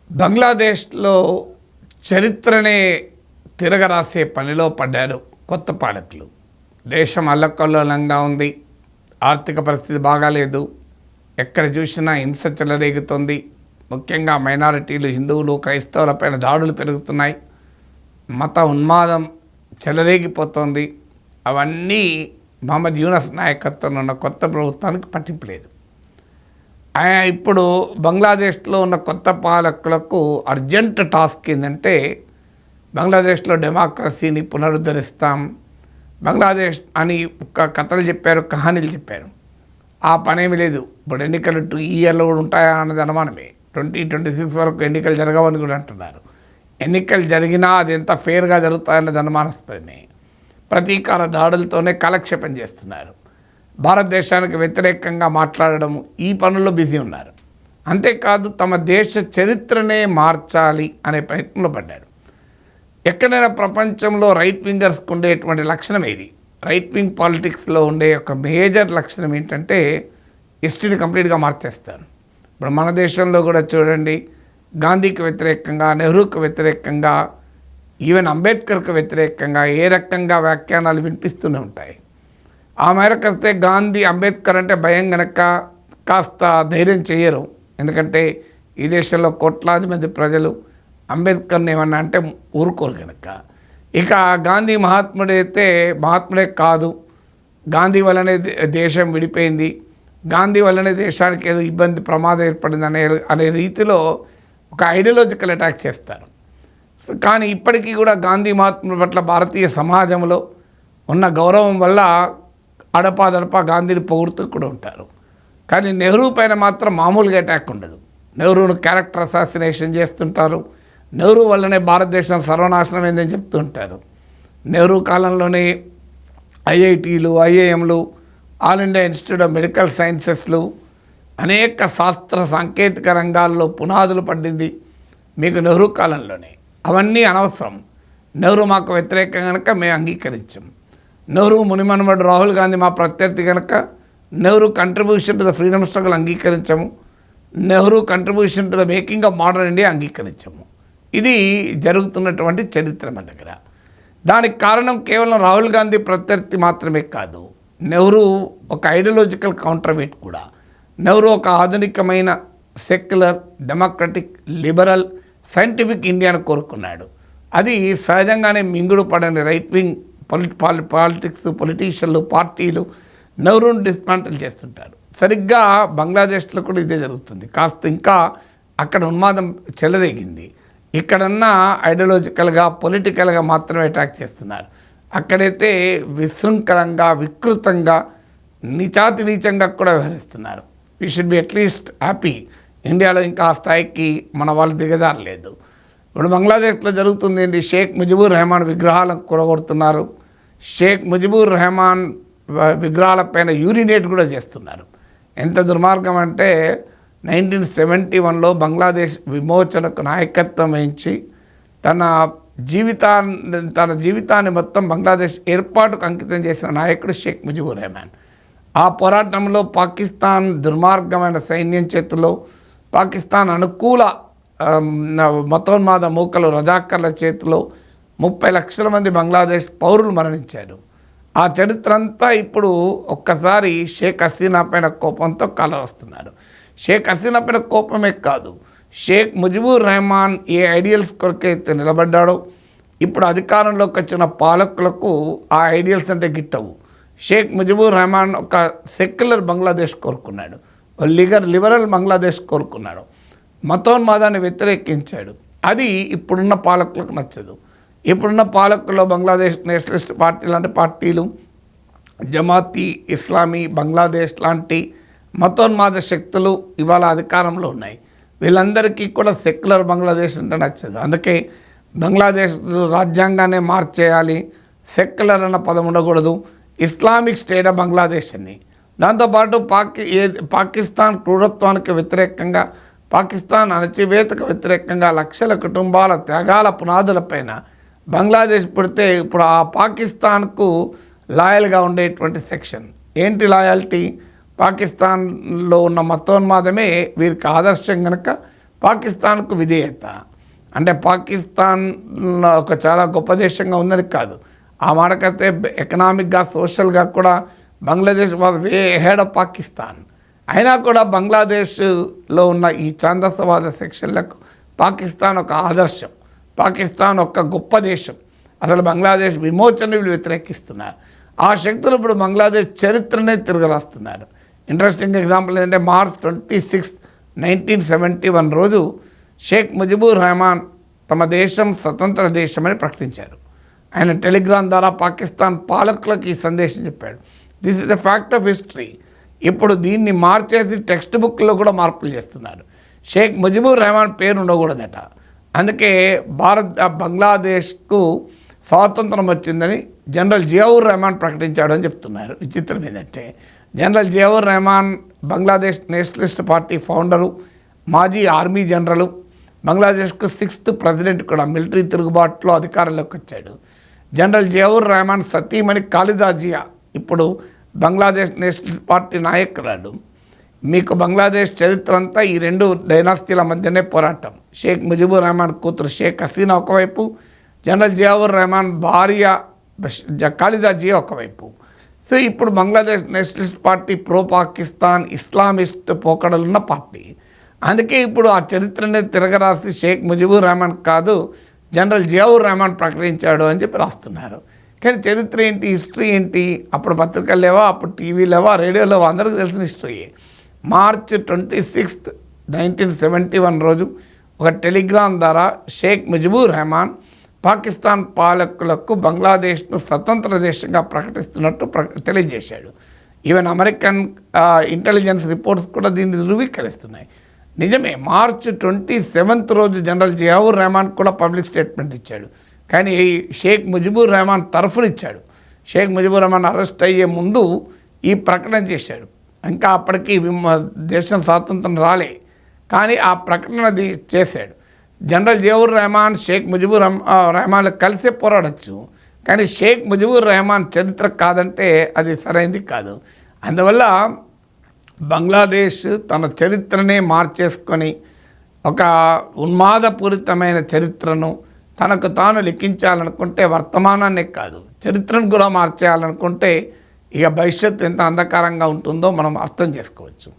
బంగ్లాదేశ్లో చరిత్రనే తిరగరాసే పనిలో పడ్డారు కొత్త పాలకులు. దేశం అల్లకల్లోలంగా ఉంది, ఆర్థిక పరిస్థితి బాగాలేదు, ఎక్కడ చూసినా హింస చెలరేగుతుంది. ముఖ్యంగా మైనారిటీలు, హిందువులు, క్రైస్తవులపైన దాడులు పెరుగుతున్నాయి, మత ఉన్మాదం చెలరేగిపోతుంది. అవన్నీ మహమ్మద్ యూనస్ నాయకత్వంలో ఉన్న కొత్త ప్రభుత్వానికి పట్టింపులేదు. ఆయన ఇప్పుడు బంగ్లాదేశ్లో ఉన్న కొత్త పాలకులకు అర్జెంట్ టాస్క్ ఏంటంటే, బంగ్లాదేశ్లో డెమోక్రసీని పునరుద్ధరిస్తాం, బంగ్లాదేశ్ అని కథలు చెప్పారు, కహానీలు చెప్పారు. ఆ పనేమి లేదు. ఇప్పుడు ఎన్నికలు ఈ ఇయర్లో కూడా ఉంటాయా అన్నది అనుమానమే. 2026 వరకు ఎన్నికలు జరగవని కూడా అంటున్నారు. ఎన్నికలు జరిగినా అది ఎంత ఫేర్గా జరుగుతాయన్నది అనుమానాస్పదమే. ప్రతీకార దాడులతోనే కాలక్షేపం చేస్తున్నారు. భారతదేశానికి వ్యతిరేకంగా మాట్లాడడం, ఈ పనుల్లో బిజీ ఉన్నారు. అంతేకాదు తమ దేశ చరిత్రనే మార్చాలి అనే ప్రయత్నంలో పడ్డారు. ఎక్కడైనా ప్రపంచంలో రైట్ వింగర్స్కి ఉండేటువంటి లక్షణం ఏది? రైట్ వింగ్ పాలిటిక్స్లో ఉండే ఒక మేజర్ లక్షణం ఏంటంటే హిస్టరీని కంప్లీట్గా మార్చేస్తారు. ఇప్పుడు మన దేశంలో కూడా చూడండి, గాంధీకి వ్యతిరేకంగా, నెహ్రూకి వ్యతిరేకంగా, ఈవెన్ అంబేద్కర్కి వ్యతిరేకంగా ఏ రకంగా వ్యాఖ్యానాలు వినిపిస్తూనే ఉంటాయి. ఆ మేరకు వస్తే గాంధీ, అంబేద్కర్ అంటే భయం గనక కాస్త ధైర్యం చేయరు. ఎందుకంటే ఈ దేశంలో కోట్లాది మంది ప్రజలు అంబేద్కర్ని ఏమన్నా అంటే ఊరుకోరు కనుక. ఇక గాంధీ మహాత్ముడే కాదు, గాంధీ వల్లనే దేశం విడిపోయింది, గాంధీ వల్లనే దేశానికి ఏదో ఇబ్బంది, ప్రమాదం ఏర్పడింది అనే రీతిలో ఒక ఐడియాలజికల్ అటాక్ చేస్తారు. కానీ ఇప్పటికీ కూడా గాంధీ మహాత్ముల పట్ల భారతీయ సమాజంలో ఉన్న గౌరవం వల్ల అడపాదడపా గాంధీని పొగుడుతూ కూడా ఉంటారు. కానీ నెహ్రూ పైన మాత్రం మామూలుగా అటాక్ ఉండదు. నెహ్రూను క్యారెక్టర్ అసాసినేషన్ చేస్తుంటారు. నెహ్రూ వల్లనే భారతదేశం సర్వనాశనం అయిందని చెప్తూ ఉంటారు. నెహ్రూ కాలంలోనే ఐఐటీలు, ఐఐఎంలు, all India institute of medical సైన్సెస్లు, అనేక శాస్త్ర సాంకేతిక రంగాల్లో పునాదులు పడింది మీకు నెహ్రూ కాలంలోనే. అవన్నీ అనవసరం. నెహ్రూ మాకు వ్యతిరేకం కనుక మేము అంగీకరించాం. నెహ్రూ మునిమనుమడు రాహుల్ గాంధీ మా ప్రత్యర్థి కనుక Nehru contribution to the freedom struggle అంగీకరించాము, Nehru contribution to the making of modern India అంగీకరించాము. ఇది జరుగుతున్నటువంటి చరిత్ర మన దగ్గర. దానికి కారణం కేవలం రాహుల్ గాంధీ ప్రత్యర్థి మాత్రమే కాదు, నెహ్రూ ఒక ఐడియాలజికల్ కౌంటర్ వెయిట్ కూడా. నెహ్రూ ఒక ఆధునికమైన సెక్యులర్, డెమోక్రటిక్, లిబరల్, సైంటిఫిక్ ఇండియాను కోరుకున్నాడు. అది సహజంగానే మింగుడు పడని రైట్ వింగ్ పాలిటిక్స్, పొలిటీషియన్లు, పార్టీలు నెహ్రూను డిస్మాంటిల్ చేస్తుంటారు. సరిగ్గా బంగ్లాదేశ్లో కూడా ఇదే జరుగుతుంది. కాస్త ఇంకా అక్కడ ఉన్మాదం చెలరేగింది. ఇక్కడన్నా ఐడియాలజికల్గా, పొలిటికల్గా మాత్రమే అటాక్ చేస్తున్నారు. అక్కడైతే విశృంఖలంగా, వికృతంగా, నీచంగా కూడా వ్యవహరిస్తున్నారు. We should be at least happy. ఇండియాలో ఇంకా ఆ స్థాయికి మన వాళ్ళు దిగజారలేదు. ఇప్పుడు బంగ్లాదేశ్లో జరుగుతుంది ఏంటి? షేక్ ముజిబుర్ రెహమాన్ విగ్రహాలను కూడగొడుతున్నారు. షేక్ ముజిబుర్ రెహమాన్ విగ్రహాలపైన యూరినేట్ కూడా చేస్తున్నారు. ఎంత దుర్మార్గం అంటే 1971లో బంగ్లాదేశ్ విమోచనకు నాయకత్వం వహించి తన జీవితాన్ని మొత్తం బంగ్లాదేశ్ ఏర్పాటుకు అంకితం చేసిన నాయకుడు షేక్ ముజిబుర్ రెహమాన్. ఆ పోరాటంలో పాకిస్తాన్ దుర్మార్గమైన సైన్యం చేతిలో, పాకిస్తాన్ అనుకూల మతోన్మాద మూకలు, రజాకర్ల చేతిలో 30 లక్షల మంది బంగ్లాదేశ్ పౌరులు మరణించారు. ఆ చరిత్ర అంతా ఇప్పుడు ఒక్కసారి షేక్ హసీనా పైన కోపంతో కలవస్తున్నారు. షేక్ హసీనా పైన కోపమే కాదు, షేక్ ముజిబుర్ రెహమాన్ ఏ ఐడియల్స్ కొరకైతే నిలబడ్డాడో ఇప్పుడు అధికారంలోకి వచ్చిన పాలకులకు ఆ ఐడియల్స్ అంటే గిట్టవు. షేక్ ముజిబుర్ రెహమాన్ ఒక సెక్యులర్ బంగ్లాదేశ్ కోరుకున్నాడు, లిబరల్ బంగ్లాదేశ్ కోరుకున్నాడు, మతోన్మాదాన్ని వ్యతిరేకించాడు. అది ఇప్పుడున్న పాలకులకు నచ్చదు. ఇప్పుడున్న పాలకుల్లో బంగ్లాదేశ్ నేషనలిస్ట్ పార్టీ లాంటి పార్టీలు, జమాతీ ఇస్లామీ బంగ్లాదేశ్ లాంటి మతోన్మాద శక్తులు ఇవాళ అధికారంలో ఉన్నాయి. వీళ్ళందరికీ కూడా సెక్యులర్ బంగ్లాదేశ్ అంటే నచ్చదు. అందుకే బంగ్లాదేశ్ రాజ్యాంగాన్ని మార్చేయాలి, సెక్యులర్ అన్న పదం ఉండకూడదు, ఇస్లామిక్ స్టేట్ ఆఫ్ బంగ్లాదేశ్ అని. దాంతోపాటు పాకిస్తాన్ క్రూరత్వానికి వ్యతిరేకంగా, పాకిస్తాన్ అణచివేతకు వ్యతిరేకంగా లక్షల కుటుంబాల త్యాగాల పునాదులపైన బంగ్లాదేశ్ పుడితే ఇప్పుడు ఆ పాకిస్తాన్కు లాయల్గా ఉండేటువంటి సెక్షన్ ఏంటి? లాయల్టీ పాకిస్తాన్లో ఉన్న మతోన్మాదమే వీరికి ఆదర్శం కనుక పాకిస్తాన్కు విధేయత. అంటే పాకిస్తాన్ ఒక చాలా గొప్ప దేశంగా ఉందని కాదు, ఆ మాటకైతే ఎకనామిక్గా సోషల్గా కూడా Bangladesh was way head of Pakistan. అయినా కూడా బంగ్లాదేశ్లో ఉన్న ఈ ఛాందసవాద సెక్షన్లకు పాకిస్తాన్ ఒక ఆదర్శం, పాకిస్తాన్ ఒక గొప్ప దేశం. అసలు బంగ్లాదేశ్ విమోచన వీళ్ళు వ్యతిరేకిస్తున్నారు. ఆ శక్తులు ఇప్పుడు బంగ్లాదేశ్ చరిత్రనే తిరగరాస్తున్నారు. ఇంట్రెస్టింగ్ ఎగ్జాంపుల్ ఏంటంటే మార్చ్ 26, 1971 రోజు షేక్ ముజిబుర్ రెహమాన్ తమ దేశం స్వతంత్ర దేశమని ప్రకటించారు. ఆయన టెలిగ్రామ్ ద్వారా పాకిస్తాన్ పాలకులకు ఈ సందేశం చెప్పాడు. This is the fact of history. ఇప్పుడు దీన్ని మార్చేసి టెక్స్ట్ బుక్లో కూడా మార్పులు చేస్తున్నారు. షేక్ ముజిబుర్ రెహమాన్ పేరు ఉండకూడదట. అందుకే బంగ్లాదేశ్కు స్వాతంత్రం వచ్చిందని జనరల్ జియావుర్ రెహమాన్ ప్రకటించాడు అని చెప్తున్నారు. విచిత్రం ఏంటంటే general Ziaur Rahman Bangladesh nationalist party founder, మాజీ ఆర్మీ జనరలు, బంగ్లాదేశ్కు 6th ప్రెసిడెంట్ కూడా. మిలిటరీ తిరుగుబాటులో అధికారంలోకి వచ్చాడు. జనరల్ జియావుర్ రెహమాన్ సతీమణి ఖాలిదా జియా ఇప్పుడు బంగ్లాదేశ్ నేషనల్ పార్టీ నాయకురాలు. మీకు బంగ్లాదేశ్ చరిత్ర అంతా ఈ 2 డైనాసిటీల మధ్యనే పోరాటం. షేక్ ముజిబుర్ రెహమాన్ కూతురు షేక్ హసీనా ఒకవైపు, జనరల్ జియావుర్ రెహమాన్ భార్య ఖాలిదా జియా ఒకవైపు. సో ఇప్పుడు Bangladesh nationalist party pro Pakistan Islamist పోకడలున్న పార్టీ. అందుకే ఇప్పుడు ఆ చరిత్రనే తిరగరాసి షేక్ ముజిబుర్ రెహమాన్ కాదు జనరల్ జియావుర్ రెహమాన్ ప్రకటించాడు అని చెప్పి రాస్తున్నారు. కానీ చరిత్ర ఏంటి, హిస్టరీ ఏంటి? అప్పుడు పత్రికలు లేవా, అప్పుడు టీవీ లేవా, రేడియో లేవా, అందరికీ తెలిసిన హిస్టరీ. మార్చ్ 26, 1971 రోజు ఒక టెలిగ్రామ్ ద్వారా షేక్ ముజిబుర్ రెహమాన్ పాకిస్తాన్ పాలకులకు బంగ్లాదేశ్ను స్వతంత్ర దేశంగా ప్రకటిస్తున్నట్టు తెలియజేశాడు. ఈవెన్ అమెరికన్ ఇంటెలిజెన్స్ రిపోర్ట్స్ కూడా దీన్ని ధృవీకరిస్తున్నాయి. నిజమే, మార్చ్ 27 రోజు జనరల్ జియావుర్ రెహమాన్ కూడా పబ్లిక్ స్టేట్మెంట్ ఇచ్చాడు. కానీ షేక్ ముజిబుర్ రెహమాన్ తరఫున ఇచ్చాడు. షేక్ ముజిబుర్ రెహమాన్ అరెస్ట్ అయ్యే ముందు ఈ ప్రకటన చేశాడు. ఇంకా అప్పటికి దేశం స్వాతంత్రం రాలే, కానీ ఆ ప్రకటన చేశాడు. జనరల్ జియావుర్ రెహమాన్ షేక్ ముజిబుర్ రెహమాన్ కలిసే పోరాడచ్చు, కానీ షేక్ ముజిబుర్ రెహమాన్ చరిత్ర కాదంటే అది సరైనది కాదు. అందువల్ల బంగ్లాదేశ్ తన చరిత్రనే మార్చేసుకొని ఒక ఉన్మాదపూరితమైన చరిత్రను తనకు తాను లిఖించాలనుకుంటే, వర్తమానాన్నే కాదు చరిత్రను కూడా మార్చేయాలనుకుంటే ఇక భవిష్యత్తు ఎంత అంధకారంగా ఉంటుందో మనం అర్థం చేసుకోవచ్చు.